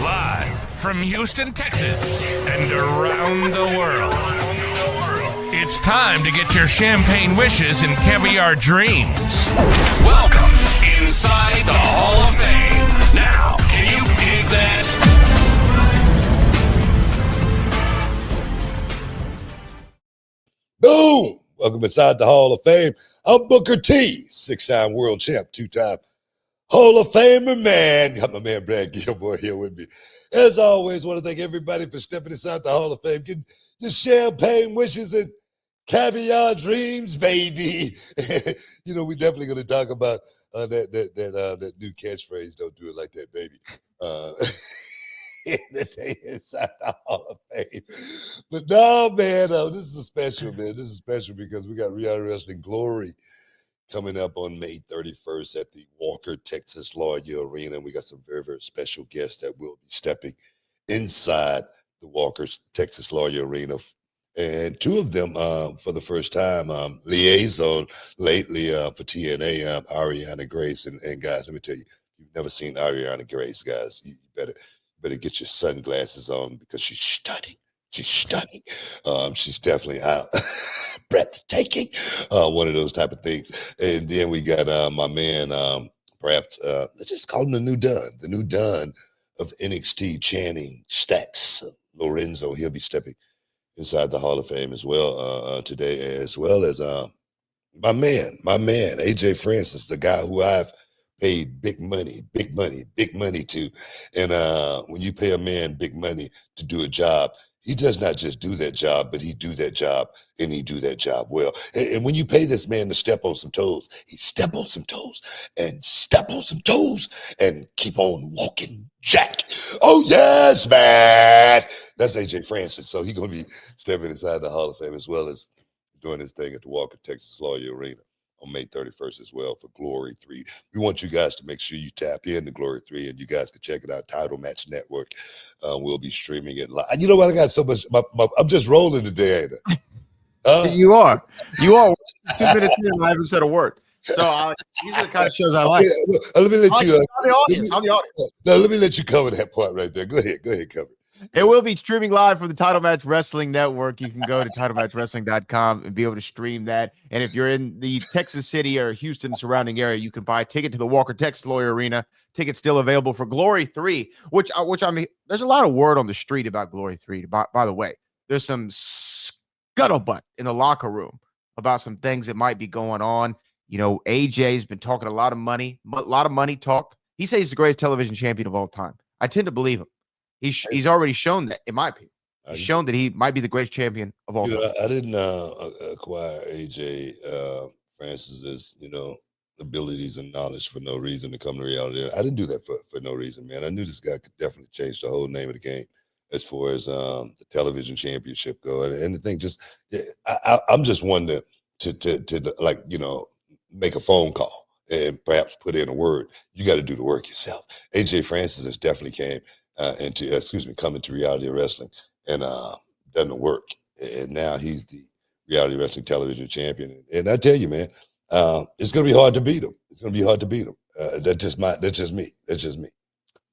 Live from Houston, Texas, and around the world. It's time to get your champagne wishes and caviar dreams. Welcome inside the Hall of Fame. Now, can you dig that? Boom! Welcome inside the Hall of Fame. I'm Booker T, 6-time world champ, 2-time Hall of Famer, man. Got my man Brad Gilmore here with me. As always, want to thank everybody for stepping inside the Hall of Fame, getting your champagne wishes and caviar dreams, baby. You know, we're definitely going to talk about that new catchphrase, don't do it like that, baby. Today inside the Hall of Fame. But no, man, this is a special, man. This is special because we got Reality Wrestling Glory coming up on May 31st at the Walker, Texas Lawyer Arena. We got some very, very special guests that will be stepping inside the Walker, Texas Lawyer Arena. And two of them, for the first time, liaison lately for TNA, Ariana Grace. And guys, let me tell you, if you've never seen Ariana Grace, guys, you better get your sunglasses on because she's stunning. She's stunning. She's definitely out. Breathtaking. One of those type of things. And then we got my man, perhaps, let's just call him the new Dunn of NXT, Channing Stacks Lorenzo. He'll be stepping inside the Hall of Fame as well today, as well as my man, AJ Francis, the guy who I've paid big money to. And when you pay a man big money to do a job, he does not just do that job, but he do that job and he do that job well. And when you pay this man to step on some toes, he step on some toes and step on some toes and keep on walking, Jack. Oh, yes, man. That's AJ Francis. So he's going to be stepping inside the Hall of Fame as well as doing his thing at the Walker, Texas Lawyer Arena on May 31st as well for Glory 3. We want you guys to make sure you tap into Glory 3 and you guys can check it out. Title Match Network. We'll be streaming it live. You know what? I got so much. I'm just rolling today, ain't I? You are. 2 minutes in, I haven't said a word. So these are the kind of shows I like. Yeah, let me let you. I'm the audience. No, let me let you cover that part right there. Go ahead, cover it. It will be streaming live from the Title Match Wrestling Network. You can go to titlematchwrestling.com and be able to stream that. And if you're in the Texas City or Houston surrounding area, you can buy a ticket to the Walker, Texas Lawyer Arena. Tickets still available for Glory 3, which I mean, there's a lot of word on the street about Glory 3. By the way, there's some scuttlebutt in the locker room about some things that might be going on. You know, AJ's been talking a lot of money talk. He says he's the greatest television champion of all time. I tend to believe him. He's already shown that, in my opinion. He's shown that he might be the greatest champion of all time. I didn't acquire AJ Francis's, abilities and knowledge for no reason to come to reality. I didn't do that for no reason, man. I knew this guy could definitely change the whole name of the game as far as the television championship go. And the thing, I'm just one to make a phone call and perhaps put in a word. You got to do the work yourself. AJ Francis has definitely come into reality wrestling and done the work. And now he's the reality wrestling television champion. And I tell you, man, it's going to be hard to beat him. That's just me.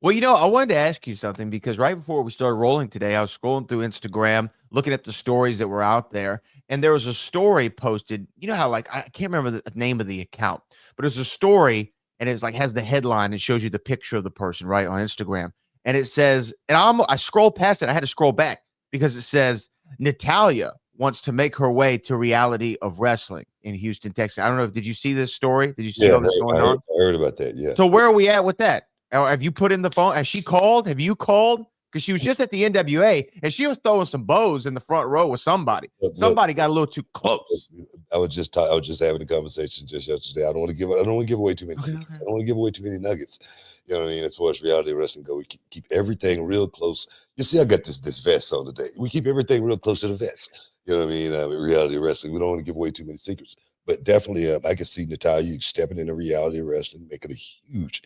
Well, I wanted to ask you something because right before we started rolling today, I was scrolling through Instagram, looking at the stories that were out there. And there was a story posted. You know how, I can't remember the name of the account, but it's a story and it's has the headline and shows you the picture of the person right on Instagram. And it says, and I scrolled past it. I had to scroll back because it says Natalya wants to make her way to reality of wrestling in Houston, Texas. I don't know. Did you see this story? Did you see all this going on? I heard about that. Yeah. So where are we at with that? Have you put in the phone? Has she called? Have you called? Because she was just at the NWA and she was throwing some bows in the front row with somebody. Somebody got a little too close. I was just having a conversation just yesterday. I don't want to give away too many secrets. I don't want to give away too many nuggets. You know what I mean? As far as reality wrestling go, we keep everything real close. You see, I got this vest on today. We keep everything real close to the vest. You know what I mean? With reality wrestling, we don't want to give away too many secrets. But definitely, I can see Natalya stepping into reality wrestling, making a huge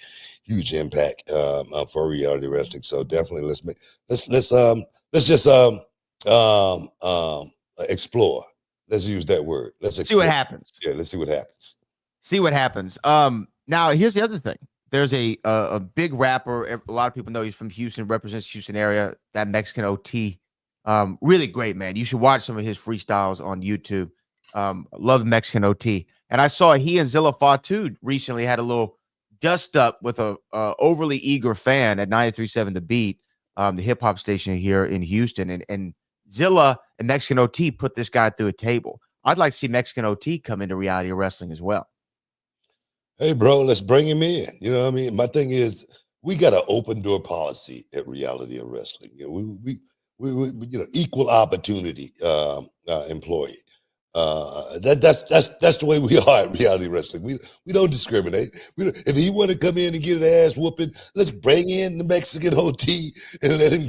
impact for reality wrestling. So definitely, let's just explore. Let's use that word. Let's see what happens. Yeah, let's see what happens. Now, here's the other thing. There's a big rapper. A lot of people know he's from Houston, represents Houston area. That Mexican OT, really great, man. You should watch some of his freestyles on YouTube. Love Mexican OT. And I saw he and Zilla Fatu recently had a little dust up with a overly eager fan at 93.7 The Beat, the hip hop station here in Houston. And Zilla and Mexican OT put this guy through a table. I'd like to see Mexican OT come into reality wrestling as well. Hey, bro, let's bring him in. You know what I mean? My thing is, we got an open door policy at Reality of Wrestling. You know, we you know, equal opportunity employee. That's the way we are at Reality Wrestling. We don't discriminate. If he want to come in and get an ass whooping, let's bring in the Mexican OT and let him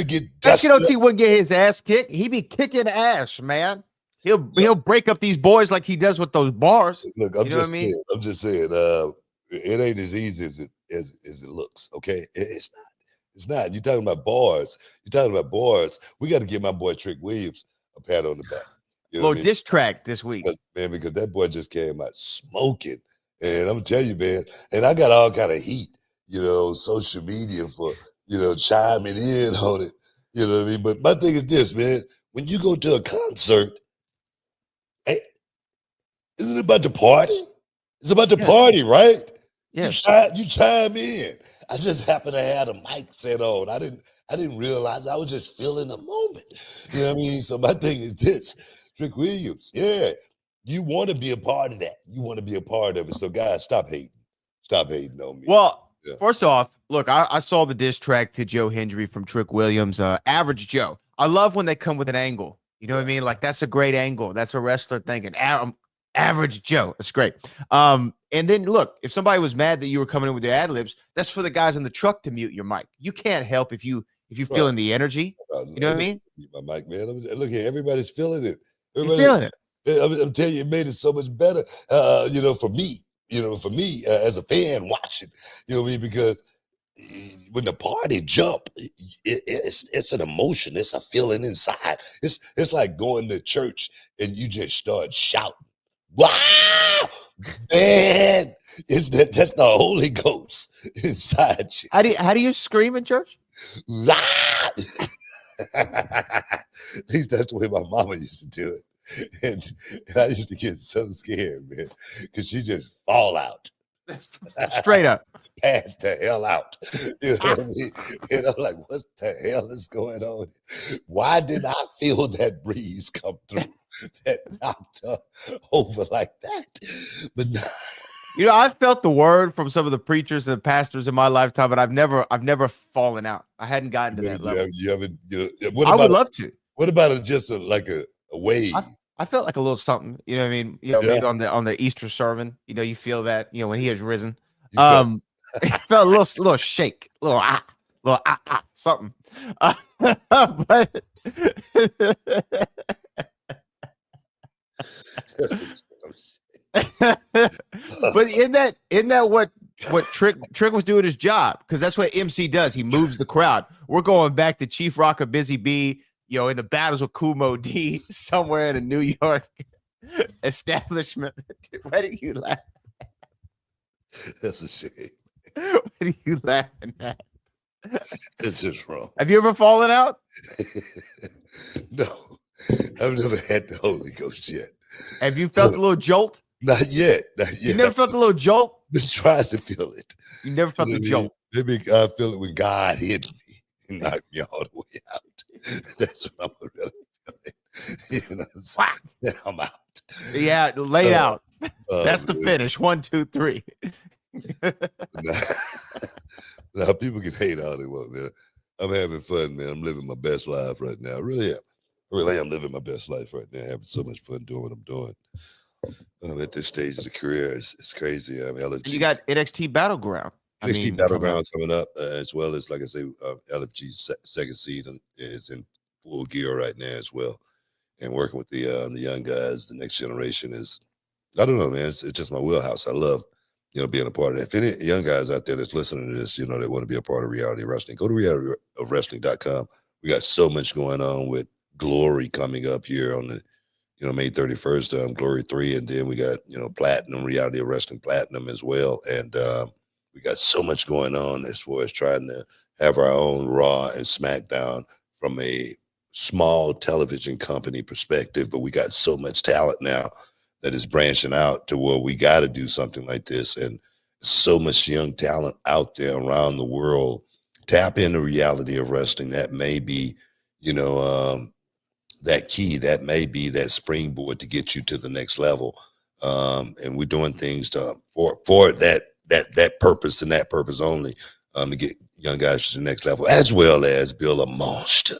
get Mexican OT wouldn't get his ass kicked. He be kicking ass, man. He'll break up these boys like he does with those bars. Look, I'm just saying, it ain't as easy as it looks. Okay, it's not. It's not. You're talking about bars. We got to give my boy Trick Williams a pat on the back. You know diss track this week, because that boy just came out smoking, and I'm telling you, man. And I got all kind of heat, you know, social media for chiming in on it. You know what I mean? But my thing is this, man. When you go to a concert, isn't it about the party? It's about the party, right? Yeah. You chime in. I just happened to have a mic set on. I didn't realize. I was just feeling the moment. You know what I mean? So my thing is this, Trick Williams. Yeah, you want to be a part of that. You want to be a part of it. So guys, stop hating. Stop hating on me. Well, first off, look, I saw the diss track to Joe Hendry from Trick Williams, Average Joe. I love when they come with an angle. You know what I mean? Like, that's a great angle. That's a wrestler thinking. Average Joe. That's great. And then look, if somebody was mad that you were coming in with your ad libs, that's for the guys in the truck to mute your mic. You can't help if you feeling the energy. You know what I mean? My mic, man. Look here, everybody's feeling it. You're feeling it. I'm telling you, it made it so much better. For me, as a fan watching, you know what I mean? Because when the party jump, it's an emotion. It's a feeling inside. It's like going to church and you just start shouting. Wow, man! That's the Holy Ghost inside you. How do you scream in church? At least that's the way my mama used to do it, and I used to get so scared, man, because she just fall out. Straight up. Pass the hell out. You know what I mean? And I'm like, what the hell is going on? Why did I feel that breeze come through that knocked her over like that? But no. You know, I've felt the word from some of the preachers and pastors in my lifetime, but I've never fallen out. I hadn't gotten to that level. You haven't, I would love to. What about it just a wave? I felt like a little something, you know what I mean? Maybe on the Easter sermon, you feel that, when he has risen. It felt a little shake, little something. But but isn't that what Trick was doing his job? Because that's what MC does. He moves the crowd. We're going back to Chief Rock of Busy Bee, in the battles with Kumo D somewhere in a New York establishment. Why do you laugh? That's a shame. What are you laughing at? It's just wrong. Have you ever fallen out? No, I've never had the Holy Ghost yet. Have you felt a little jolt? Not yet. You never felt a little jolt? I've been trying to feel it. You never felt the jolt? Maybe I feel it when God hit me and knocked me all the way out. That's what I'm really feeling. Now I'm out. Yeah, lay out. That's the finish. 1, 2, 3. Now people can hate all they want, man. I'm having fun, man. I'm living my best life right now. I really am living my best life right now. Having so much fun doing what I'm doing. At this stage of the career, it's crazy. I mean, you got NXT Battleground. NXT Battleground coming up, as well as, like I say, LFG's second season is in full gear right now as well. And working with the young guys, the next generation is, I don't know, man. It's just my wheelhouse. I love, being a part of that. If any young guys out there that's listening to this, they want to be a part of Reality Wrestling, go to realityofwrestling.com. We got so much going on with Glory coming up here on the, May 31st, Glory 3, and then we got, Platinum, Reality of Wrestling Platinum as well. And We got so much going on as far as trying to have our own Raw and SmackDown from a small television company perspective, but we got so much talent now that is branching out to where we got to do something like this. And so much young talent out there around the world. Tap into reality of wrestling. That may be, that key. That may be that springboard to get you to the next level. And we're doing things for that purpose and that purpose only, to get young guys to the next level, as well as build a monster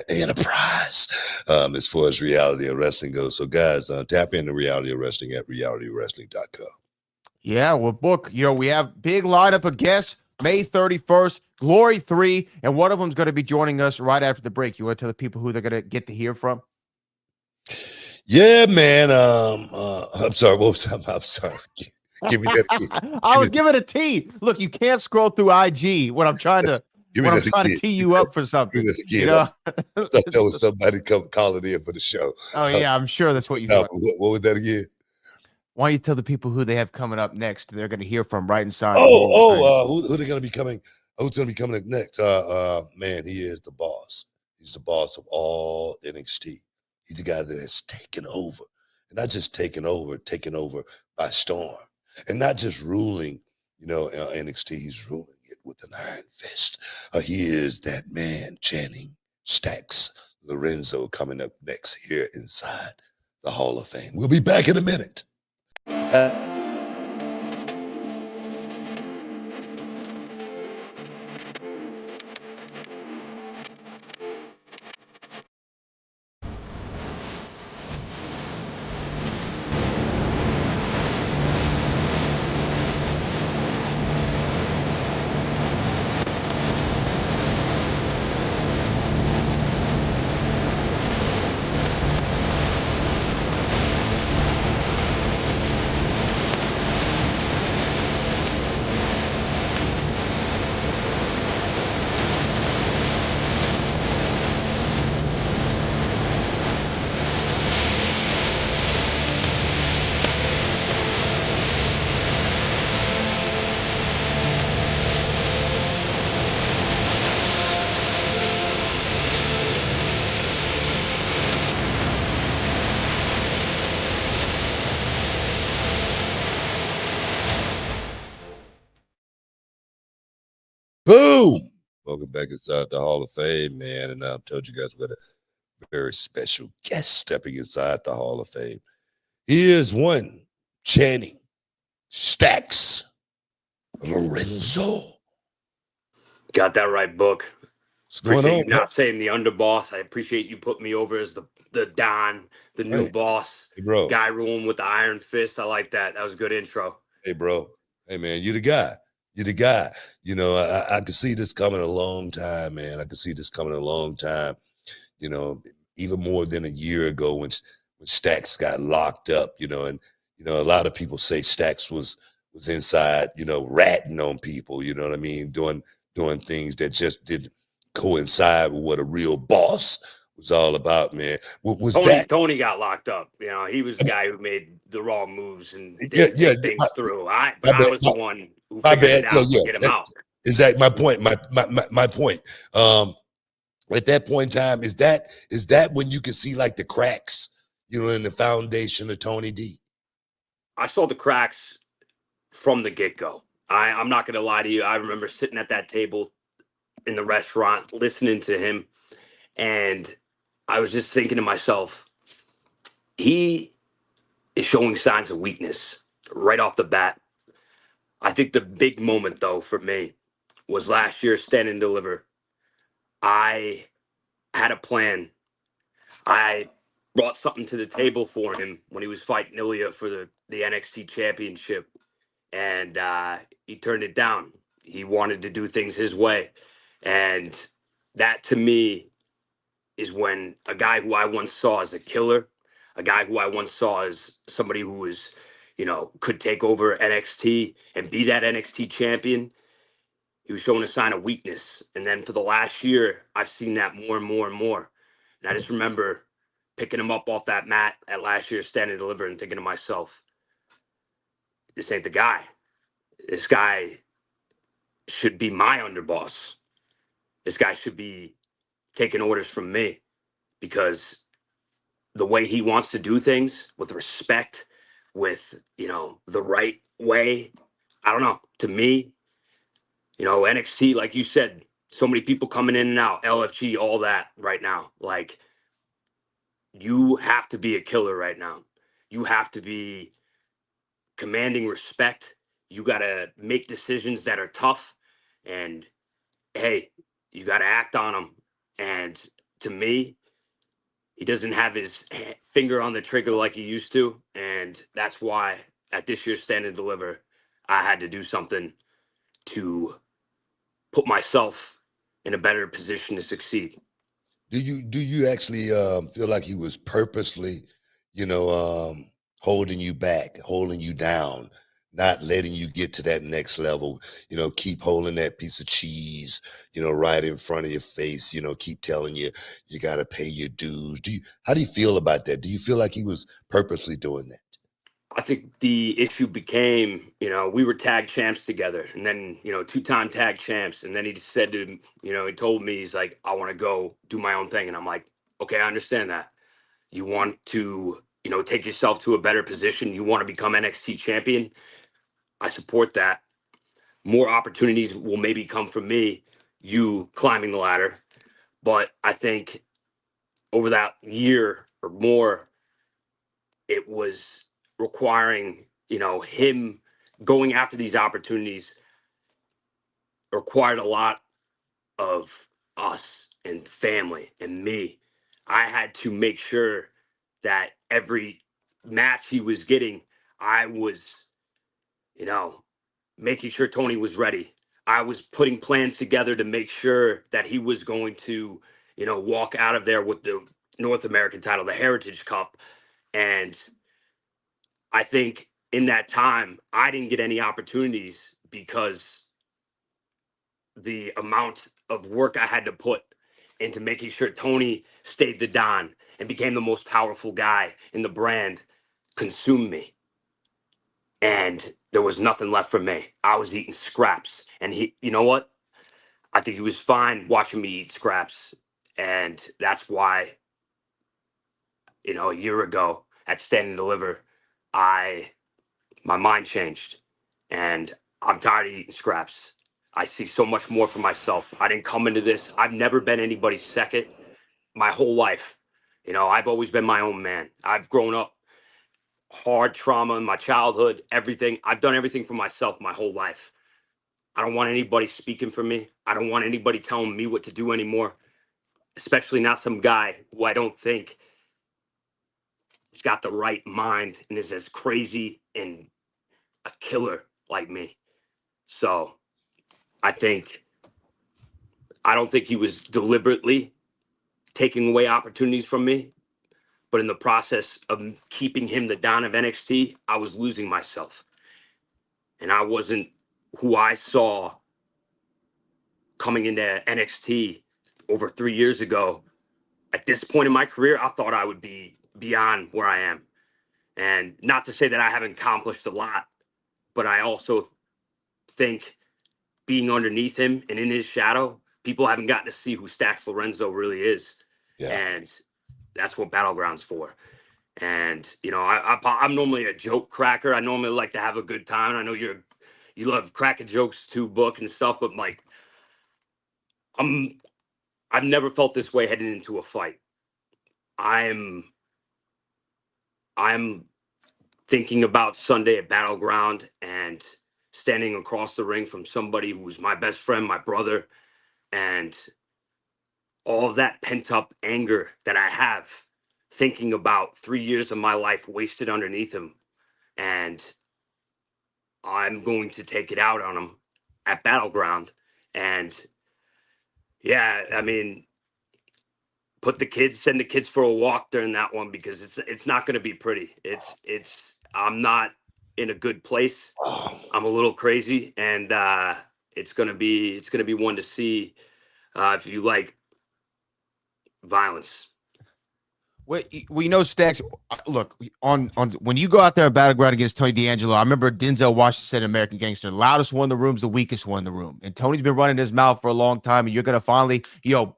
enterprise as far as reality of wrestling goes. So guys, tap into reality of wrestling at realitywrestling.com. Yeah, well, book, we have big lineup of guests, May 31st, Glory 3, and one of them's going to be joining us right after the break. You want to tell the people who they're going to get to hear from? Yeah, man. I'm sorry. I'm sorry. Give me that key. I was giving a T. Look, you can't scroll through IG when I'm trying to tee you up for something. I thought that was somebody calling in for the show. Oh yeah, I'm sure that's what you thought. What was that again? Why don't you tell the people who they have coming up next? They're going to hear from right inside. Who they're going to be coming? Who's going to be coming up next? Man, he is the boss. He's the boss of all NXT. He's the guy that has taken over, and not just taken over by storm, and not just ruling, NXT. He's ruling it with an iron fist. He is that man, Channing Stacks Lorenzo, coming up next here inside the Hall of Fame. We'll be back in a minute. Boom! Welcome back inside the Hall of Fame, man. And I've told you guys we got a very special guest stepping inside the Hall of Fame. He is one Channing Stacks Lorenzo. Got that right, Book. What's going Appreciate on? you not saying the underboss. I appreciate you putting me over as the Don, the new boss. Hey, bro. Guy ruling with the iron fist. I like that. That was a good intro. Hey, bro. Hey, man, you the guy. You're the guy. I could see this coming a long time, man. I could see this coming a long time. Even more than a year ago when Stacks got locked up, and a lot of people say Stacks was inside, ratting on people, you know what I mean, doing things that just didn't coincide with what a real boss was all about, man. What was that? Tony got locked up. He was the guy who made the wrong moves and did things through. I was the one who figured it out to get him out. Exactly. My point. My point. At that point in time, is that when you can see like the cracks, in the foundation of Tony D? I saw the cracks from the get-go. I'm not going to lie to you. I remember sitting at that table in the restaurant listening to him, and I was just thinking to myself, he is showing signs of weakness right off the bat. I think the big moment, though, for me was last year, Stand and Deliver. I had a plan. I brought something to the table for him when he was fighting Ilya for the NXT championship, and he turned it down. He wanted to do things his way. And that, to me, is when a guy who I once saw as a killer, a guy who I once saw as somebody who was, could take over NXT and be that NXT champion, he was showing a sign of weakness. And then for the last year, I've seen that more and more and more. And I just remember picking him up off that mat at last year's Stand and Deliver and thinking to myself, this ain't the guy. This guy should be my underboss. This guy should be taking orders from me, because the way he wants to do things with respect, with, the right way, I don't know. To me, NXT, like you said, so many people coming in and out, LFG, all that right now. Like, you have to be a killer right now. You have to be commanding respect. You got to make decisions that are tough. And hey, you got to act on them. And to me, he doesn't have his finger on the trigger like he used to. And that's why at this year's Stand and Deliver, I had to do something to put myself in a better position to succeed. Do you actually feel like he was purposely, holding you back, holding you down, not letting you get to that next level? Keep holding that piece of cheese, right in front of your face. Keep telling you you got to pay your dues. How do you feel about that? Do you feel like he was purposely doing that? I think the issue became, we were tag champs together, and then, two-time tag champs. And then he just said to, he told me, he's like, I want to go do my own thing. And I'm like, okay, I understand that. You want to, take yourself to a better position. You want to become NXT champion. I support that. More opportunities will maybe come from me, you climbing the ladder. But I think over that year or more, it was requiring, him going after these opportunities required a lot of us and family and me. I had to make sure that every match he was getting, I was, making sure Tony was ready. I was putting plans together to make sure that he was going to, walk out of there with the North American title, the Heritage Cup. And I think in that time, I didn't get any opportunities because the amount of work I had to put into making sure Tony stayed the Don and became the most powerful guy in the brand consumed me. And there was nothing left for me. I was eating scraps. And he, you know what? I think he was fine watching me eat scraps. And that's why, a year ago at Stand and Deliver, my mind changed. And I'm tired of eating scraps. I see so much more for myself. I didn't come into this. I've never been anybody's second my whole life. I've always been my own man. I've grown up hard trauma in my childhood, everything. I've done everything for myself my whole life. I don't want anybody speaking for me. I don't want anybody telling me what to do anymore, especially not some guy who I don't think has got the right mind and is as crazy and a killer like me. So I don't think he was deliberately taking away opportunities from me, but in the process of keeping him the Don of NXT, I was losing myself. And I wasn't who I saw coming into NXT over 3 years ago. At this point in my career, I thought I would be beyond where I am. And not to say that I haven't accomplished a lot, but I also think being underneath him and in his shadow, people haven't gotten to see who Stax Lorenzo really is. Yeah. And that's what Battleground's for. And, I'm normally a joke cracker. I normally like to have a good time. I know you love cracking jokes too, Book and stuff, but like, I've never felt this way heading into a fight. I'm thinking about Sunday at Battleground and standing across the ring from somebody who's my best friend, my brother, and all of that pent up anger that I have thinking about 3 years of my life wasted underneath him. And I'm going to take it out on him at Battleground. And yeah, I mean, send the kids for a walk during that one, because it's not going to be pretty. I'm not in a good place. I'm a little crazy, and it's going to be one to see if you like violence. We know Stacks. Look, on when you go out there and battleground against Tony D'Angelo, I remember Denzel Washington said in American Gangster, the loudest one in the room's the weakest one in the room. And Tony's been running his mouth for a long time, and you're gonna finally,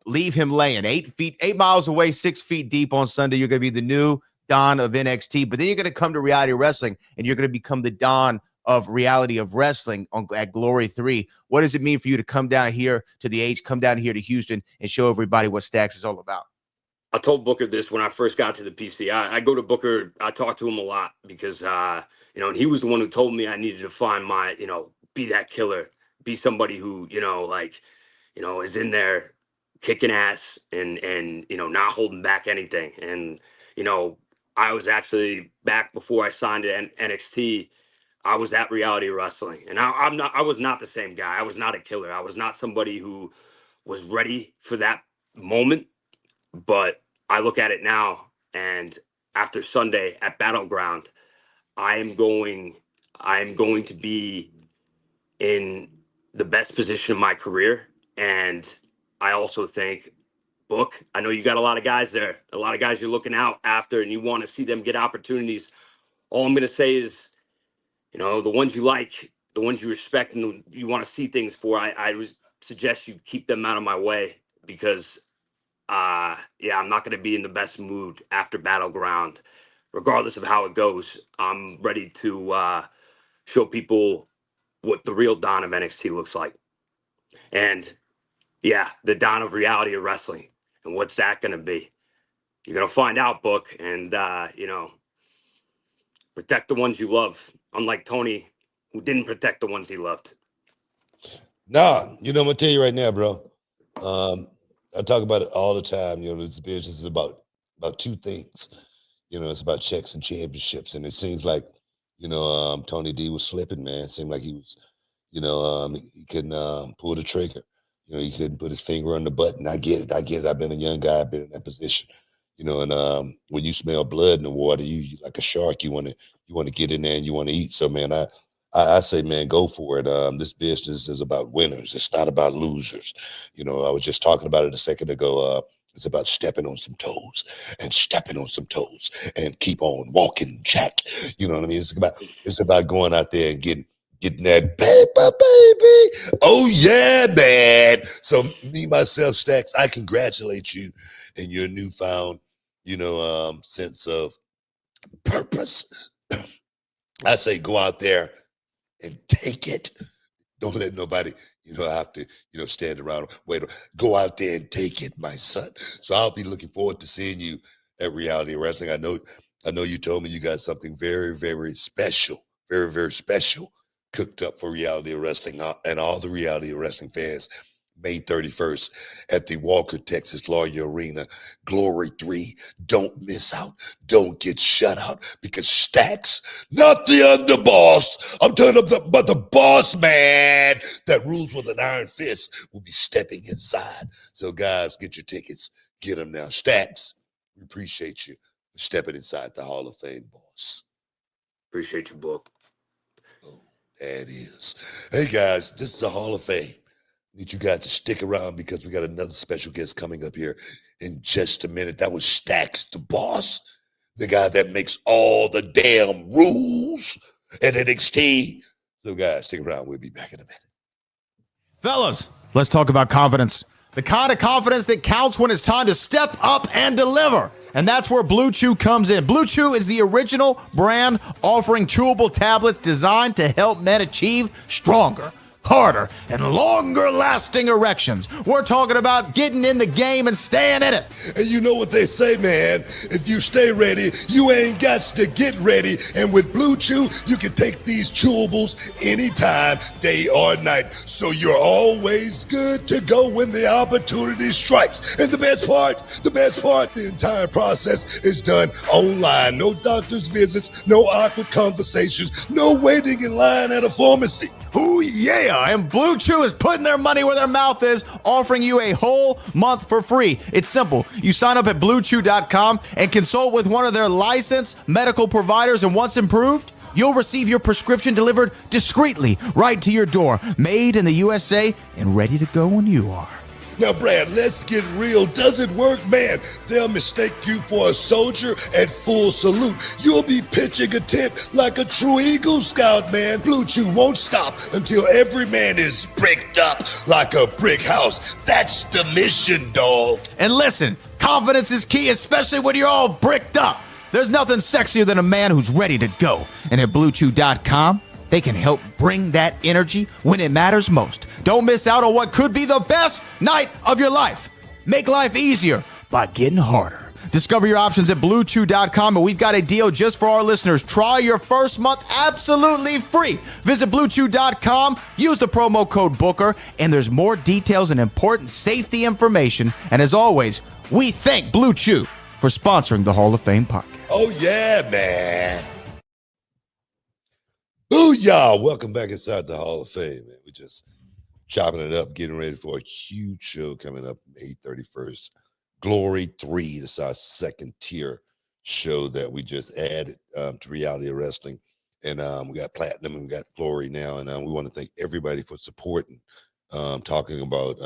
leave him laying 8 miles away, 6 feet deep on Sunday. You're gonna be the new Don of NXT, but then you're gonna come to reality wrestling, and you're gonna become the Don of reality of wrestling at Glory 3. What does it mean for you to come down here to the H, come down here to Houston, and show everybody what Stacks is all about? I told Booker this when I first got to the PC. I go to Booker. I talk to him a lot because, and he was the one who told me I needed to find my, be that killer, be somebody who, is in there kicking ass and not holding back anything. And, I was actually back before I signed to NXT. I was at Reality Wrestling, and I was not the same guy. I was not a killer. I was not somebody who was ready for that moment. But I look at it now, and after Sunday at Battleground, I am going to be in the best position of my career. And I also think, Book, I know you got a lot of guys there, a lot of guys you're looking out after, and you want to see them get opportunities. All I'm going to say is, the ones you like, the ones you respect, and you want to see things for, I would suggest you keep them out of my way, because I'm not going to be in the best mood after Battleground, regardless of how it goes. I'm ready to show people what the real Don of NXT looks like. And the Don of reality of wrestling. And what's that going to be? You're going to find out, Book. And, protect the ones you love. Unlike Tony, who didn't protect the ones he loved. Nah, I'm going to tell you right now, bro. I talk about it all the time. This business is about two things. It's about checks and championships. And it seems like, Tony D was slipping, man. It seemed like he was, he couldn't pull the trigger. He couldn't put his finger on the button. I get it. I've been a young guy. I've been in that position. And when you smell blood in the water, you like a shark. You want to get in there and you want to eat. So, man, I say, man, go for it. This business is about winners. It's not about losers. I was just talking about it a second ago. It's about stepping on some toes and keep on walking, Jack. You know what I mean? It's about going out there and getting that paper, baby. Oh yeah, man. So me, myself, Stacks, I congratulate you in your newfound, sense of purpose. I say go out there and take it. Don't let nobody, have to, stand around. Wait, go out there and take it, my son. So I'll be looking forward to seeing you at Reality Wrestling. I know you told me you got something very, very special, very, very special cooked up for Reality Wrestling and all the Reality Wrestling fans. May 31st at the Walker, Texas Lawyer Arena, Glory 3. Don't miss out. Don't get shut out, because Stacks, not the underboss, I'm talking about the boss man that rules with an iron fist, will be stepping inside. So guys, get your tickets. Get them now. Stacks, we appreciate you for stepping inside the Hall of Fame, boss. Appreciate you, Book. Oh, that is. Hey guys, this is the Hall of Fame. Need you guys to stick around, because we got another special guest coming up here in just a minute. That was Stacks, the boss, the guy that makes all the damn rules at NXT. So guys, stick around. We'll be back in a minute. Fellas, let's talk about confidence. The kind of confidence that counts when it's time to step up and deliver. And that's where BlueChew comes in. BlueChew is the original brand offering chewable tablets designed to help men achieve stronger, harder, and longer lasting erections. We're talking about getting in the game and staying in it. And you know what they say, man, if you stay ready, you ain't got to get ready. And with BlueChew, you can take these chewables anytime, day or night. So you're always good to go when the opportunity strikes. And the best part, the entire process is done online. No doctor's visits, no awkward conversations, no waiting in line at a pharmacy. Ooh, yeah. And BlueChew is putting their money where their mouth is, offering you a whole month for free. It's simple. You sign up at BlueChew.com and consult with one of their licensed medical providers, and once approved, you'll receive your prescription delivered discreetly right to your door, made in the USA and ready to go when you are. Now, Brad, let's get real. Does it work? Man, they'll mistake you for a soldier at full salute. You'll be pitching a tent like a true Eagle Scout, man. BlueChew won't stop until every man is bricked up like a brick house. That's the mission, dog. And listen, confidence is key, especially when you're all bricked up. There's nothing sexier than a man who's ready to go. And at BlueChew.com, they can help bring that energy when it matters most. Don't miss out on what could be the best night of your life. Make life easier by getting harder. Discover your options at BlueChew.com, and we've got a deal just for our listeners. Try your first month absolutely free. Visit BlueChew.com, use the promo code Booker, and there's more details and important safety information. And as always, we thank Blue Chew for sponsoring the Hall of Fame podcast. Oh, yeah, man. Booyah! Welcome back inside the Hall of Fame, man. We're just chopping it up, getting ready for a huge show coming up May 31st. Glory 3. This is our second tier show that we just added to Reality of Wrestling. And we got Platinum and we got Glory now. And we want to thank everybody for supporting, talking about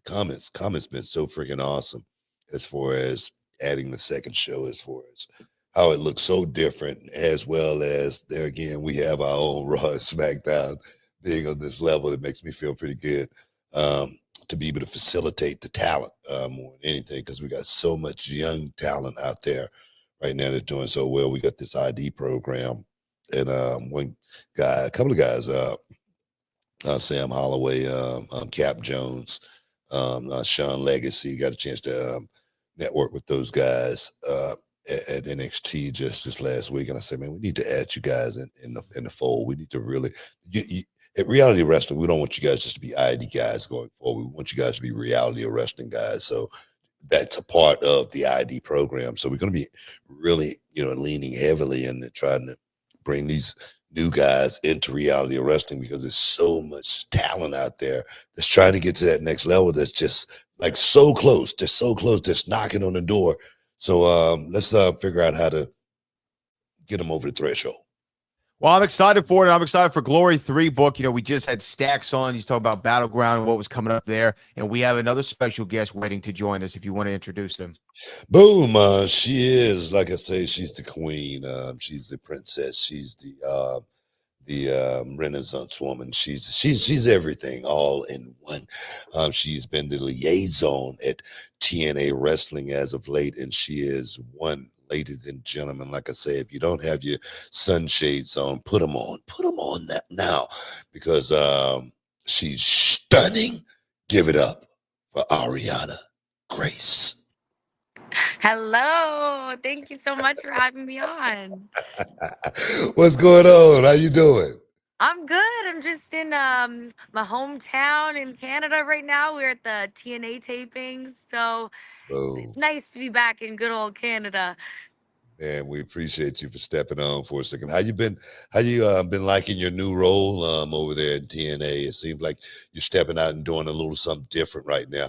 comments. Comments been so freaking awesome as far as adding the second show, as far as how it looks so different, as well as there again, we have our own Raw and SmackDown being on this level. It makes me feel pretty good to be able to facilitate the talent more than anything, because we got so much young talent out there right now that's doing so well. We got this ID program, and one guy, a couple of guys, Sam Holloway, Cap Jones, Sean Legacy, got a chance to network with those guys at NXT just this last week, and I said, man, we need to add you guys in the fold. We need to really at Reality Wrestling. We don't want you guys just to be ID guys going forward. We want you guys to be Reality of Wrestling guys. So that's a part of the ID program. So we're going to be really, leaning heavily into trying to bring these new guys into Reality of Wrestling, because there's so much talent out there that's trying to get to that next level. That's just like so close, just knocking on the door. So let's figure out how to get them over the threshold. Well, I'm excited for it. I'm excited for Glory 3 book. We just had Stacks on. He's talking about Battleground and what was coming up there. And we have another special guest waiting to join us if you want to introduce them. Boom. She is, like I say, she's the queen. She's the princess. She's the Renaissance woman. She's everything all in one. She's been the liaison at TNA Wrestling as of late, and she is one. Ladies and gentlemen, like I say, if you don't have your sunshades on, put them on that now, because she's stunning. Give it up for Ariana Grace. Hello. Thank you so much for having me on. What's going on? How you doing? I'm good. I'm just in my hometown in Canada right now. We're at the TNA tapings, so it's nice to be back in good old Canada. Man, we appreciate you for stepping on for a second. How you been liking your new role over there at TNA? It seems like you're stepping out and doing a little something different right now.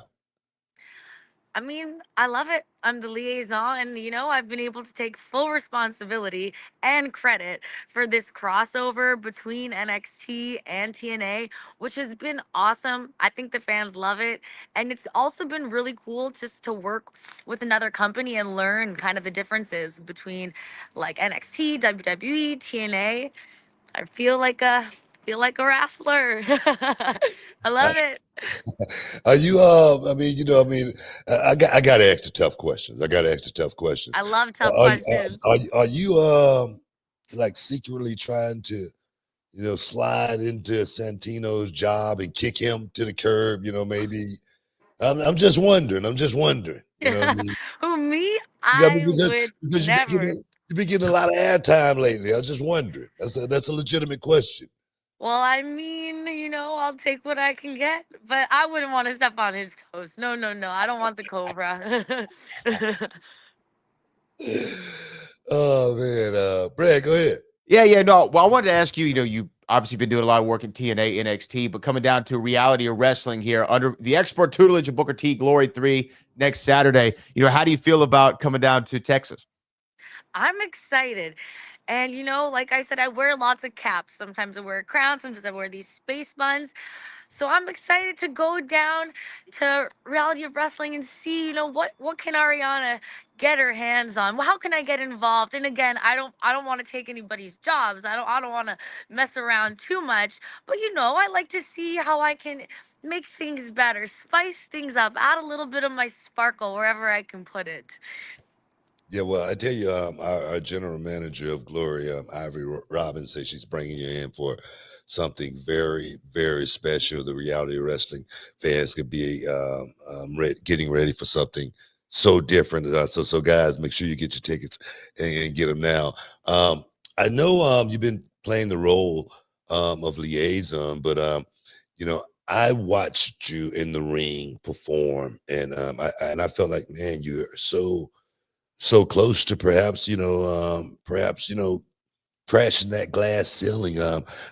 I mean, I love it. I'm the liaison, and I've been able to take full responsibility and credit for this crossover between NXT and TNA, which has been awesome. I think the fans love it. And it's also been really cool just to work with another company and learn kind of the differences between like NXT, WWE, TNA. I feel like a wrestler. I love it. Are you? I got to ask the tough questions. I love tough questions. Are you like secretly trying to, slide into Santino's job and kick him to the curb? Maybe. I'm just wondering. You know what I mean? Who, me? Because Never. you've been getting a lot of airtime lately. I was just wondering. That's a legitimate question. Well, I mean, I'll take what I can get, but I wouldn't want to step on his toes. No. I don't want the Cobra. Oh man, Brad, go ahead. Yeah, no. Well, I wanted to ask you, you've obviously been doing a lot of work in TNA, NXT, but coming down to Reality of Wrestling here under the expert tutelage of Booker T, Glory 3 next Saturday. How do you feel about coming down to Texas? I'm excited. And, like I said, I wear lots of caps. Sometimes I wear a crown. Sometimes I wear these space buns. So I'm excited to go down to Reality of Wrestling and see, what can Ariana get her hands on? How can I get involved? And again, I don't want to take anybody's jobs. I don't want to mess around too much. But I like to see how I can make things better, spice things up, add a little bit of my sparkle wherever I can put it. Yeah, well, I tell you, our general manager of Glory, Ivory Robbins, says she's bringing you in for something very, very special. The reality wrestling fans could be getting ready for something so different. So guys, make sure you get your tickets and get them now. I know you've been playing the role of liaison, but I watched you in the ring perform, and I felt like, man, you're so close to perhaps crashing that glass ceiling.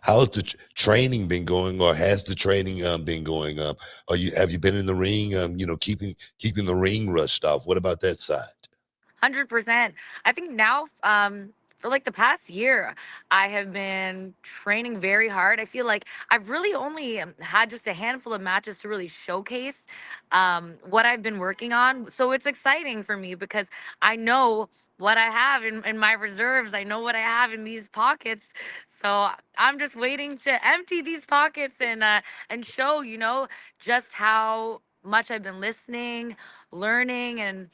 How's the training been going, or has the training been going? Have you been in the ring? Keeping the ring rushed off. What about that side? 100%. I think now, for like the past year, I have been training very hard. I feel like I've really only had just a handful of matches to really showcase what I've been working on. So it's exciting for me because I know what I have in my reserves. I know what I have in these pockets. So I'm just waiting to empty these pockets and show, just how much I've been listening, learning, and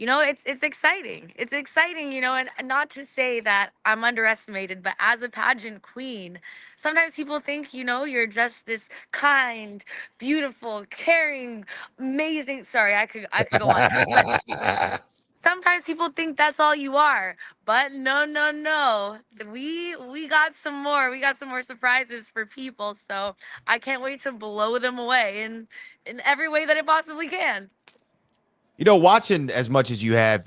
it's exciting. It's exciting, and not to say that I'm underestimated, but as a pageant queen, sometimes people think, you're just this kind, beautiful, caring, amazing. Sorry, I could go on, but sometimes people think that's all you are. But no, no, no. We got some more. We got some more surprises for people. So I can't wait to blow them away in every way that it possibly can. Watching as much as you have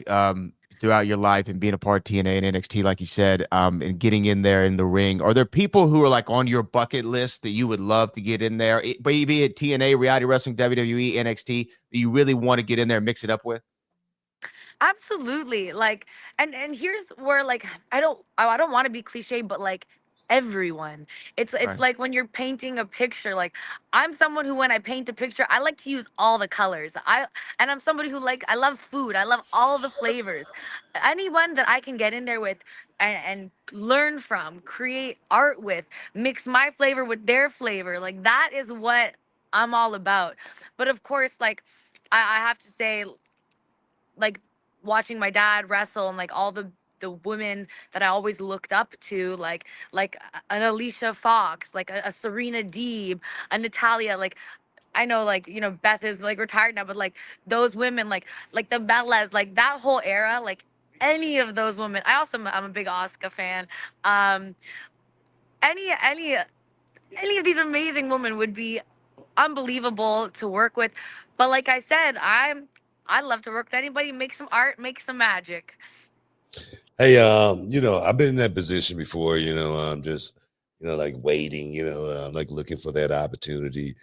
throughout your life and being a part of TNA and NXT, like you said, and getting in there in the ring, are there people who are like on your bucket list that you would love to get in there, be it TNA, reality wrestling, WWE, NXT, that you really want to get in there and mix it up with? Absolutely. Like, and here's where, like, I don't want to be cliche, but like everyone. It's Right. like when you're painting a picture, like I'm someone who, when I paint a picture, I like to use all the colors. I'm somebody who, like, I love food. I love all the flavors. Anyone that I can get in there with and learn from, create art with, mix my flavor with their flavor, like that is what I'm all about. But of course, like, I have to say, like, watching my dad wrestle and like all the women that I always looked up to, like an Alicia Fox, like a Serena Deeb, a Natalia, like I know, like, Beth is like retired now, but like those women, like the Bellas, like that whole era, like any of those women. I'm a big Asuka fan. Um, any of these amazing women would be unbelievable to work with. But like I said, I love to work with anybody, make some art, make some magic. Hey, I've been in that position before. I'm just, like waiting. Like looking for that opportunity.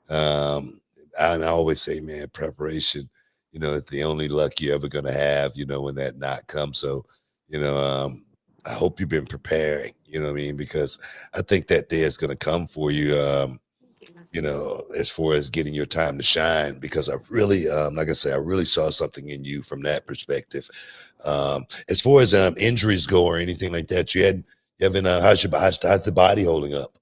And I always say, man, preparation, is the only luck you're ever gonna have. When that knock comes. So, you know, um, I hope you've been preparing. You know what I mean? Because I think that day is gonna come for you. As far as getting your time to shine, because I really, like I say, I really saw something in you from that perspective. As far as injuries go or anything like that, you haven't, how's the body holding up?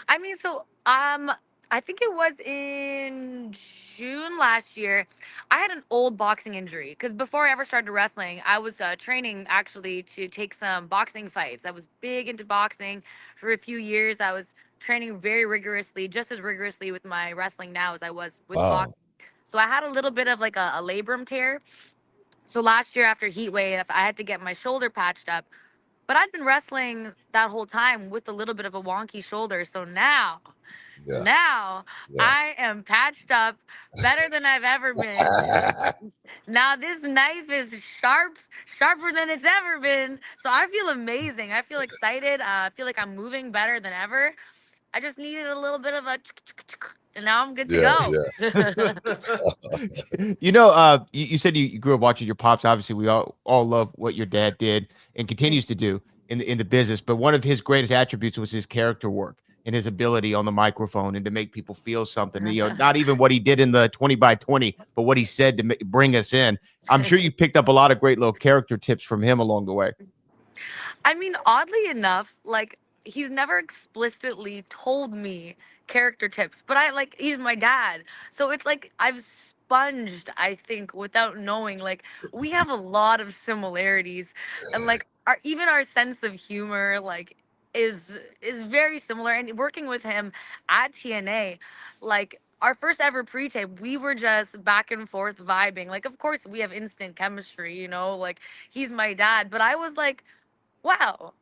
I mean, so I think it was in June last year. I had an old boxing injury because before I ever started wrestling, I was training actually to take some boxing fights. I was big into boxing for a few years. I was training very rigorously, just as rigorously with my wrestling now as I was with Wow. boxing. So I had a little bit of like a labrum tear. So last year after heat wave, I had to get my shoulder patched up. But I'd been wrestling that whole time with a little bit of a wonky shoulder. So Yeah. now Yeah. I am patched up better than I've ever been. Now this knife is sharp, sharper than it's ever been. So I feel amazing. I feel excited. I feel like I'm moving better than ever. I just needed a little bit of a, and now I'm good to Yeah. go. Yeah. You said you grew up watching your pops. Obviously, we all love what your dad did and continues to do in the business. But one of his greatest attributes was his character work. in his ability on the microphone and to make people feel something. Not even what he did in the 20 by 20, but what he said to bring us in. I'm sure you picked up a lot of great little character tips from him along the way. I mean, oddly enough, like he's never explicitly told me character tips, but he's my dad. So it's like I've sponged, I think, without knowing. Like we have a lot of similarities and like even our sense of humor is very similar, and working with him at TNA, like our first ever pre-tape, we were just back and forth vibing. Like of course we have instant chemistry, like he's my dad, but I was like, wow.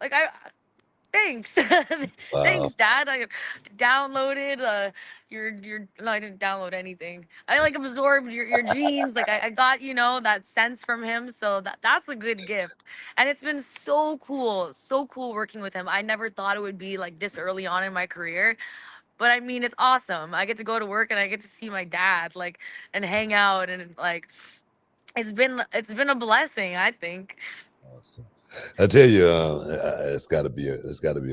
I thanks. Wow. Thanks, Dad. I downloaded your no, I didn't download anything. I absorbed your genes. I got, that sense from him. So that's a good gift. And it's been so cool working with him. I never thought it would be like this early on in my career. But I mean, it's awesome. I get to go to work and I get to see my dad, and hang out, and it's been a blessing, I think. Awesome. I tell you, it's got to be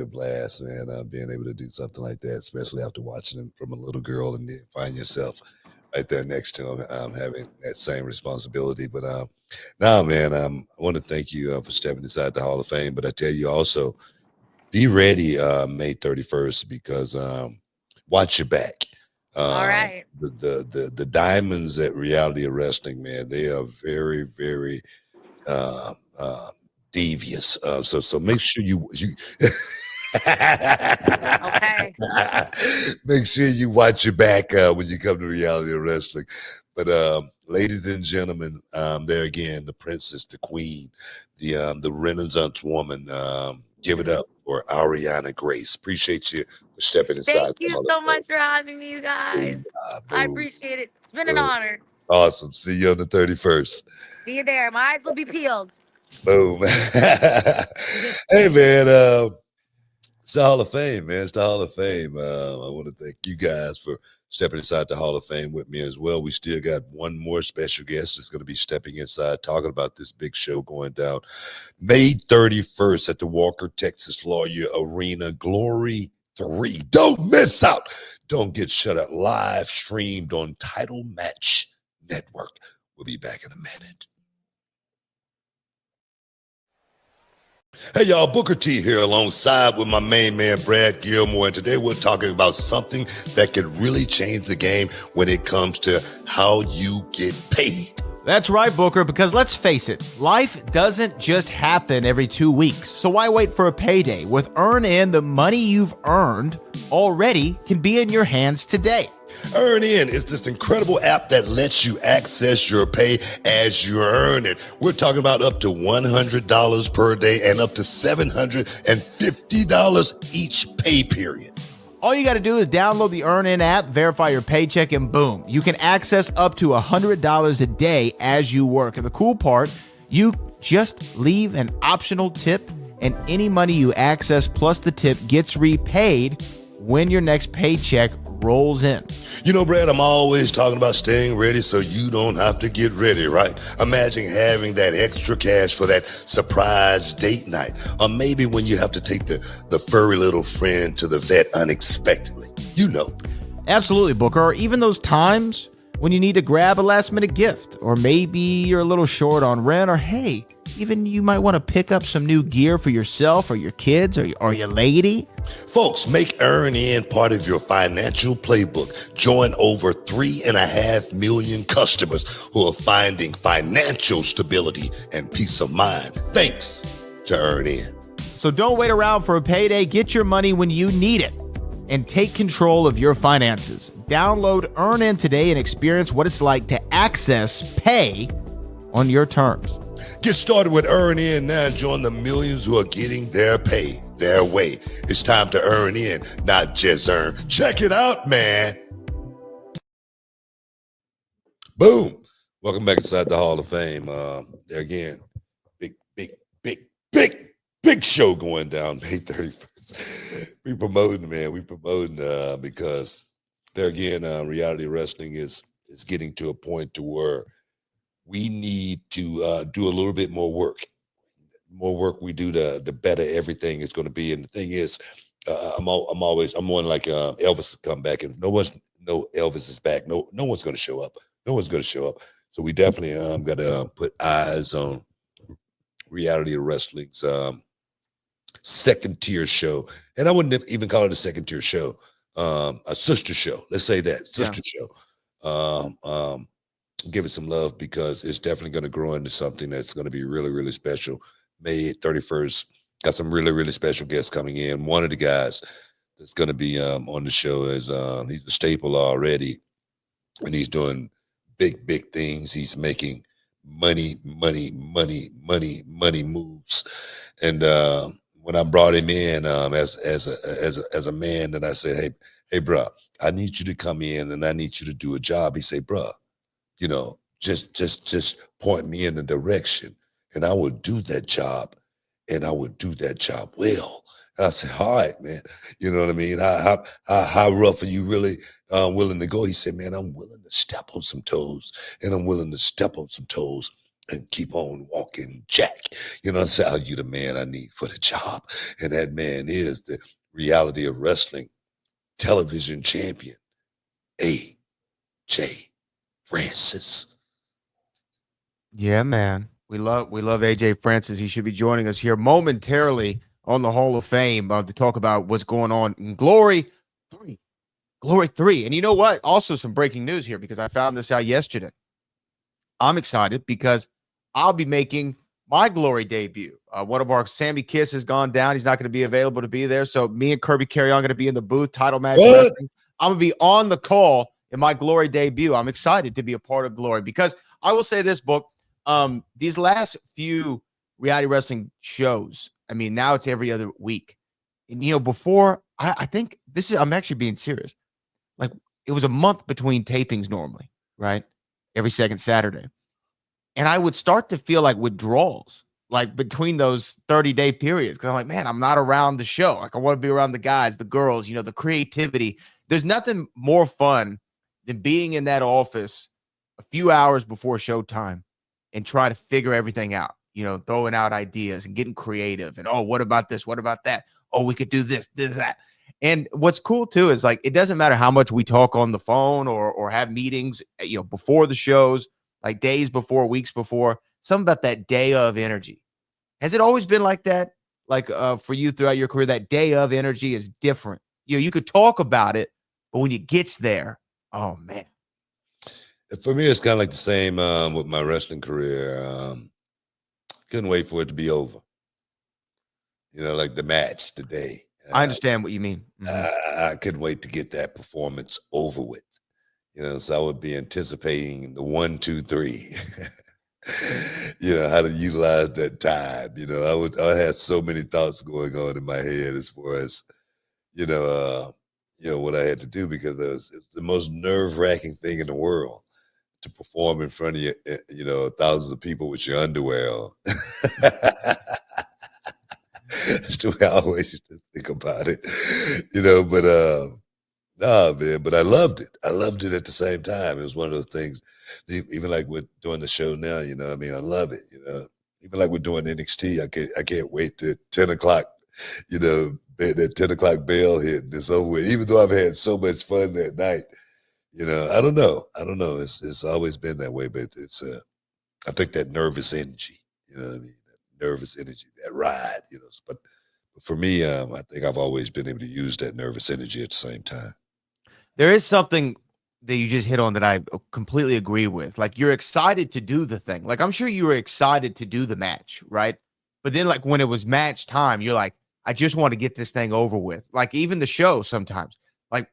a blast, man. Being able to do something like that, especially after watching him from a little girl, and then find yourself right there next to him, having that same responsibility. But now, man, I want to thank you for stepping inside the Hall of Fame. But I tell you also, be ready May 31st, because watch your back. All right. The diamonds at Reality of Wrestling, man, they are very, very devious. So make sure you Okay. make sure you watch your back when you come to Reality of Wrestling. But ladies and gentlemen, there again, the princess, the queen, the Renaissance woman. Give it up for Ariana Grace. Appreciate you for stepping inside. Thank you so much for having me, you guys. I appreciate it. It's been an honor. Awesome. See you on the 31st. See you there. My eyes will be peeled. Boom. Hey, man. It's the Hall of Fame, man. It's the Hall of Fame. I want to thank you guys for stepping inside the Hall of Fame with me as well. We still got one more special guest that's going to be stepping inside, talking about this big show going down May 31st at the Walker, Texas Lawyer Arena. Glory 3. Don't miss out. Don't get shut out. Live streamed on Title Match Network. We'll be back in a minute. Hey, y'all, Booker T here alongside with my main man, Brad Gilmore. And today we're talking about something that could really change the game when it comes to how you get paid. That's right, Booker, because let's face it, life doesn't just happen every 2 weeks. So why wait for a payday? With EarnIn, the money you've earned already can be in your hands today. EarnIn is this incredible app that lets you access your pay as you earn it. We're talking about up to $100 per day and up to $750 each pay period. All you got to do is download the EarnIn app, verify your paycheck, and boom, you can access up to $100 a day as you work. And the cool part, you just leave an optional tip, and any money you access plus the tip gets repaid when your next paycheck rolls in. You know, Brad, I'm always talking about staying ready so you don't have to get ready, right? Imagine having that extra cash for that surprise date night, or maybe when you have to take the furry little friend to the vet unexpectedly. You know. Absolutely, Booker. Or even those times when you need to grab a last minute gift, or maybe you're a little short on rent, or hey, even you might want to pick up some new gear for yourself or your kids or your lady. Folks, make EarnIn part of your financial playbook. Join over 3.5 million customers who are finding financial stability and peace of mind thanks to EarnIn. So don't wait around for a payday. Get your money when you need it and take control of your finances. Download EarnIn today and experience what it's like to access pay on your terms. Get started with EarnIn now and join the millions who are getting their pay their way. It's time to earn in, not just earn. Check it out, man. Boom. Welcome back inside the Hall of Fame. There again, big show going down May 31st. We promoting, man. We promoting because there again, reality wrestling is getting to a point to where we need to do a little bit more work. The more work we do, the better everything is going to be. And the thing is, I'm one like Elvis come back, and no Elvis is back. No one's going to show up. No one's going to show up. So we definitely got to put eyes on Reality of Wrestling's second tier show, and I wouldn't even call it a second tier show, a sister show. Let's say that sister show. Give it some love because it's definitely going to grow into something that's going to be really, really special. May 31st, got some really, really special guests coming in. One of the guys that's going to be on the show is he's a staple already, and he's doing big things. He's making money moves. And when I brought him in as a man, and I said, hey, bro, I need you to come in and I need you to do a job. He said, bro, you know, just point me in the direction, and I would do that job, and I would do that job well. And I said, all right, man, you know what I mean? How rough are you really willing to go? He said, man, I'm willing to step on some toes, and I'm willing to step on some toes and keep on walking, Jack. You know, I said, are you the man I need for the job? And that man is the Reality of Wrestling television champion, AJ Francis. Yeah, man. We love AJ Francis. He should be joining us here momentarily on the Hall of Fame to talk about what's going on in Glory 3. Glory 3. And you know what? Also some breaking news here because I found this out yesterday. I'm excited because I'll be making my Glory debut. One of our Sammy Kiss has gone down. He's not going to be available to be there. So me and Kirby Carry On going to be in the booth, title match. I'm going to be on the call in my Glory debut. I'm excited to be a part of Glory because I will say this, Book. These last few reality wrestling shows, I mean, now it's every other week. And, you know, before, I think I'm actually being serious. Like, it was a month between tapings normally, right? Every second Saturday. And I would start to feel like withdrawals, like between those 30-day periods. Because I'm like, man, I'm not around the show. Like, I want to be around the guys, the girls, you know, the creativity. There's nothing more fun than being in that office a few hours before showtime and try to figure everything out, you know, throwing out ideas and getting creative. And, oh, what about this? What about that? Oh, we could do this, that. And what's cool, too, is like it doesn't matter how much we talk on the phone or have meetings, you know, before the shows, like days before, weeks before, something about that day of energy. Has it always been like that? Like for you throughout your career, that day of energy is different. You know, you could talk about it, but when it gets there, oh, man. For me, it's kind of like the same with my wrestling career. Couldn't wait for it to be over. You know, like the match today. I understand what you mean. I couldn't wait to get that performance over with. You know, so I would be anticipating the 1, 2, 3. You know, how to utilize that time. You know, I had so many thoughts going on in my head as far as, you know, what I had to do because it was the most nerve-wracking thing in the world to perform in front of you know, thousands of people with your underwear on. That's the way I always used to think about it, you know. But nah, man. But I loved it. I loved it at the same time. It was one of those things. Even like with doing the show now, you know, I mean, I love it. You know, even like we're doing NXT, I can't wait to 10 o'clock. You know, that 10 o'clock bell hit and it's over with. Even though I've had so much fun that night. You know, I don't know. It's always been that way, but it's I think that nervous energy, you know what I mean? That nervous energy, that ride, you know. But for me, I think I've always been able to use that nervous energy at the same time. There is something that you just hit on that I completely agree with. Like, you're excited to do the thing. Like, I'm sure you were excited to do the match, right? But then, like, when it was match time, you're like, I just want to get this thing over with. Like, even the show sometimes. Like,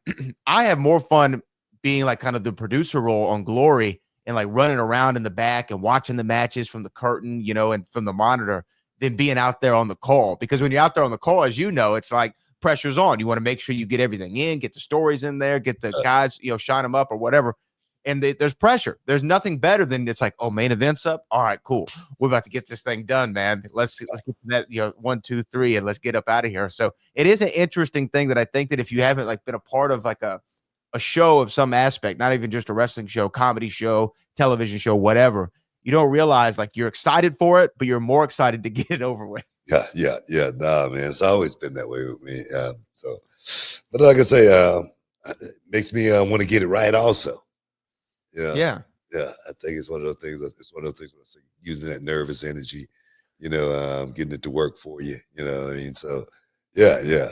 I have more fun being like kind of the producer role on Glory and like running around in the back and watching the matches from the curtain, you know, and from the monitor than being out there on the call. Because when you're out there on the call, as you know, it's like pressure's on. You want to make sure you get everything in, get the stories in there, get the guys, you know, shine them up or whatever. And there's pressure. There's nothing better than it's like, oh, main event's up. All right, cool. We're about to get this thing done, man. Let's get to that, you know, 1, 2, 3, and let's get up out of here. So it is an interesting thing that I think that if you haven't like been a part of like a show of some aspect, not even just a wrestling show, comedy show, television show, whatever, you don't realize like you're excited for it, but you're more excited to get it over with. Yeah. Nah, man, it's always been that way with me. So, but like I say, it makes me want to get it right also. Yeah. Yeah, I think it's one of those things. It's one of those things when I say using that nervous energy, getting it to work for you. You know what I mean? So, yeah.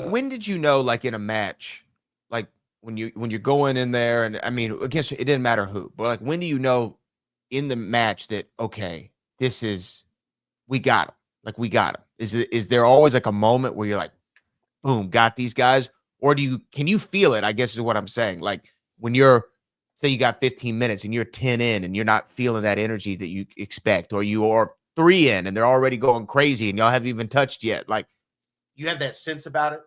When did you know, like in a match, like when you're going in there, and I mean, against it didn't matter who, but like when do you know in the match that okay, we got him, like we got him? Is there always like a moment where you're like, boom, got these guys, or can you feel it? I guess is what I'm saying. Like when you're say you got 15 minutes and you're 10 in and you're not feeling that energy that you expect, or you are 3 in and they're already going crazy and y'all haven't even touched yet. Like you have that sense about it.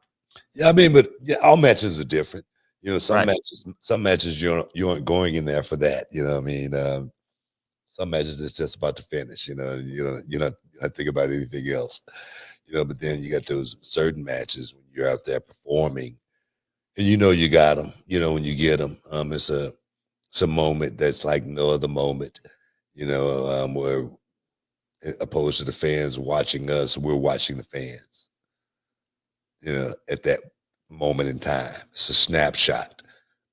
Yeah, I mean, but yeah, all matches are different. Right. Some matches you aren't going in there for that. You know what I mean? Some matches it's just about to finish. You're not thinking about anything else. But then you got those certain matches when you're out there performing, and you got them. When you get them, it's a moment that's like no other moment. Where opposed to the fans watching us, we're watching the fans. At that moment in time, it's a snapshot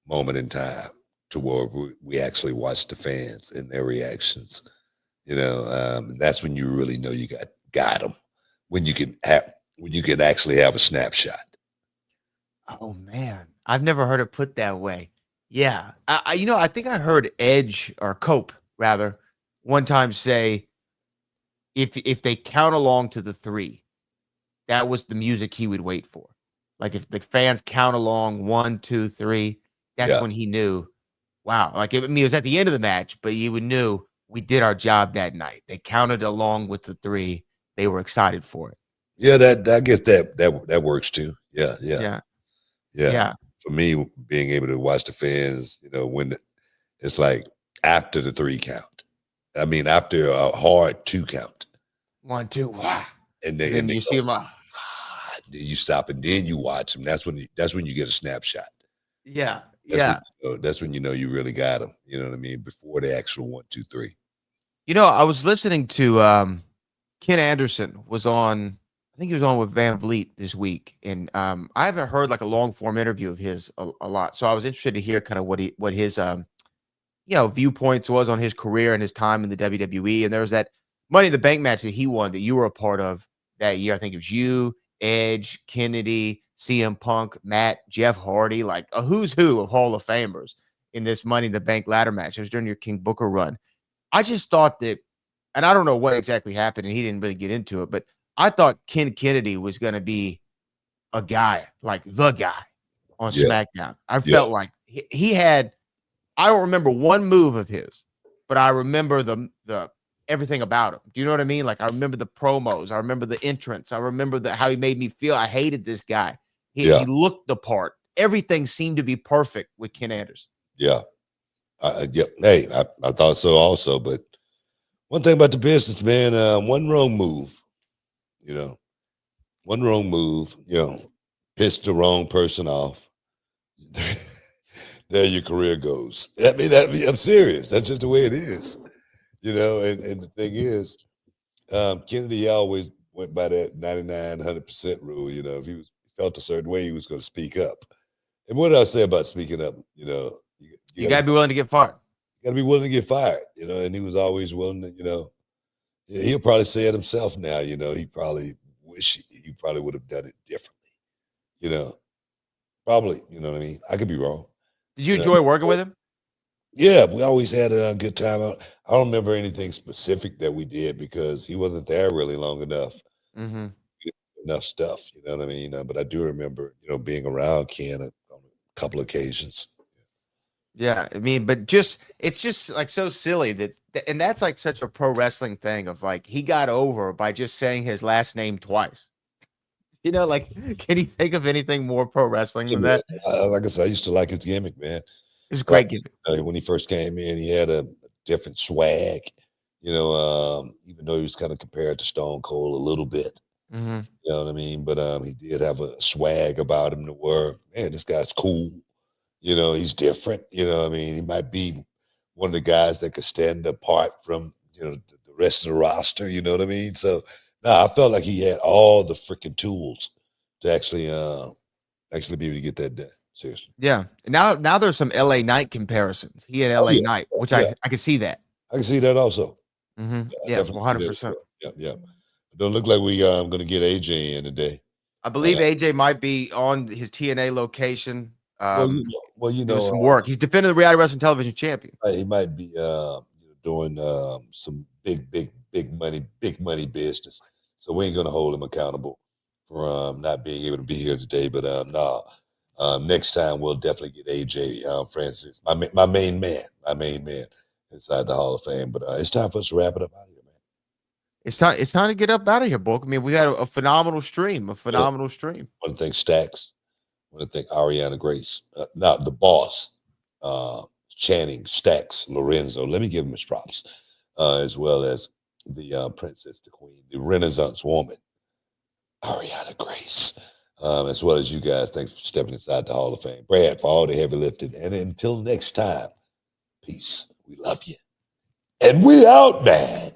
moment in time to where we actually watch the fans and their reactions. That's when you really know you got them. When you can actually have a snapshot. Oh man, I've never heard it put that way. Yeah, I think I heard Edge or Cope rather one time say if they count along to the 3, that was the music he would wait for. Like if the fans count along 1, 2, 3, that's Yeah. when he knew. Wow, like it was at the end of the match, but you knew we did our job that night. They counted along with the 3. They were excited for it. Yeah, I guess that works too. Yeah. Yeah. For me, being able to watch the fans, when it's like after the 3 count. I mean, after a hard 2 count. 1, 2, wow. And then they you see them. then you stop and then you watch them. That's when you get a snapshot. Yeah. That's when you really got them. You know what I mean? Before the actual 1, 2, 3. I was listening to Ken Anderson was on. I think he was on with Van Vliet this week, and I haven't heard like a long form interview of his a lot. So I was interested to hear kind of what his viewpoints was on his career and his time in the WWE. And there was that Money in the Bank match that he won that you were a part of that year. I think it was you, Edge, Kennedy, CM Punk, Matt, Jeff Hardy, like a who's who of Hall of Famers in this Money in the Bank ladder match. It was during your King Booker run. I just thought that, and I don't know what exactly happened, and he didn't really get into it, but I thought Ken Kennedy was going to be a guy, like the guy on SmackDown. I felt like he had, I don't remember one move of his, but I remember the everything about him. Do you know what I mean? Like I remember the promos. I remember the entrance. I remember how he made me feel. I hated this guy. He looked the part. Everything seemed to be perfect with Ken Anderson. Yeah. Hey, I thought so also, but one thing about the business, man, one wrong move, pissed the wrong person off. There your career goes. I mean, I'm serious. That's just the way it is, and the thing is, Kennedy always went by that 99, 100% rule. If he felt a certain way, he was going to speak up. And what did I say about speaking up? You got to be willing to get fired. You got to be willing to get fired, and he was always willing to, he'll probably say it himself now, he probably wish he probably would have done it differently, probably, you know what I mean? I could be wrong. Did you enjoy working with him? Yeah, we always had a good time. I don't remember anything specific that we did because he wasn't there really long enough. Mm-hmm. Enough stuff, you know what I mean? But I do remember, being around Ken on a couple occasions. Yeah, I mean, but it's just like so silly and that's like such a pro wrestling thing of like he got over by just saying his last name twice. Like, can you think of anything more pro wrestling than that? Like I said, I used to like his gimmick, man. It's a great gimmick. When he first came in, he had a different swag, even though he was kind of compared to Stone Cold a little bit. Mm-hmm. You know what I mean? But he did have a swag about him to where, man, this guy's cool. He's different. You know what I mean? He might be one of the guys that could stand apart from, the rest of the roster. You know what I mean? So, I felt like he had all the freaking tools to actually actually be able to get that done. Seriously. Yeah. Now there's some LA Knight comparisons. He and LA Knight, which I can see that. I can see that also. Yeah, definitely see that 100%. as well. Yeah. It don't look like we going to get AJ in today. I believe AJ might be on his TNA location. Doing some work. He's defending the reality wrestling television champion. He might be doing some big money business. So we ain't gonna hold him accountable for not being able to be here today. But next time we'll definitely get AJ Francis, my main man inside the Hall of Fame. But it's time for us to wrap it up out of here, man. It's time to get up out of here, Bulk. I mean, we had a phenomenal stream. I want to thank Stacks. I want to thank Ariana Grace. Not the boss, Channing, Stacks, Lorenzo. Let me give him his props, as well as the princess, the queen, the Renaissance woman, Ariana Grace, as well as you guys. Thanks for stepping inside the Hall of Fame. Brad, for all the heavy lifting. And until next time, peace. We love you. And we out, man.